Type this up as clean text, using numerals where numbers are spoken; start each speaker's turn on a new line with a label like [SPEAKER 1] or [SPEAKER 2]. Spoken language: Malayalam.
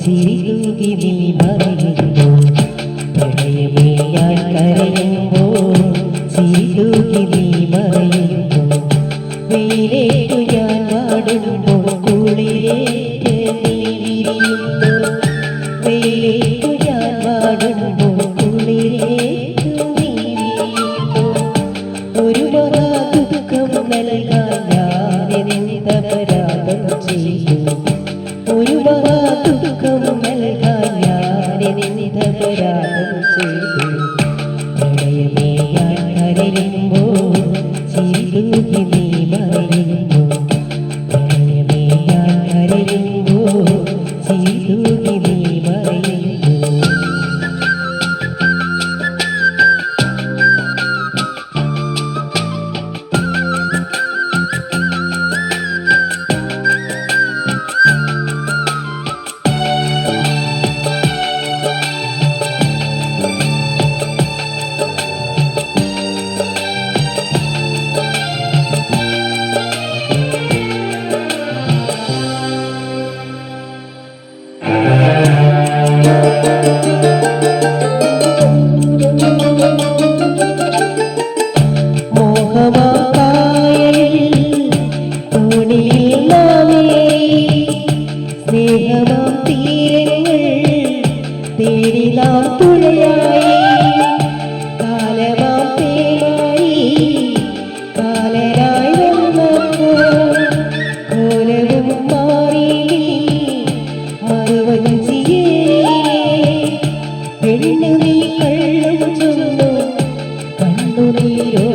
[SPEAKER 1] ചിരിതൂകി നീ മറയുമ്പോൾ പ്രണയമേ ഞാൻ കരയുമ്പോൾ ചിരിതൂകി നീ മറയുമ്പോൾ വെയിലേക്കു ഞാൻ വാടുമ്പോൾ കുളിരേറ്റ് നീ വിരിയുമ്പോൾ വെയിലേക്കു ഞാൻ വാടുമ്പോൾ കുളിരേറ്റു നീ വിരിയുമ്പോൾ ഒരു മഹാദുഃഖം നൽകാൻ ഞാനെന്തപരാധം ചെയ്തു ഒരു മഹാദുഃഖം നൽകാൻ ഞാനെന്തപരാധം ചെയ്തു പ്രണയമേ ഞാൻ കരയുമ്പോൾ ചിരിതൂകി നീ മറയുമ്പോൾ പ്രണയമേ ഞാൻ കരയുമ്പോൾ ചിരിതൂകി നീ മറയുമ്പോൾ സ്നേഹമാം തീരങ്ങൾ തേടിനാം തുഴയായി കാലമാം തേനായി കാലരായി വന്നപ്പോൾ കോലവും മാറി മറുവഞ്ചിയേ പെണ്ണു നീ കള്ളും ചൊന്നു കണ്ണുനീരോ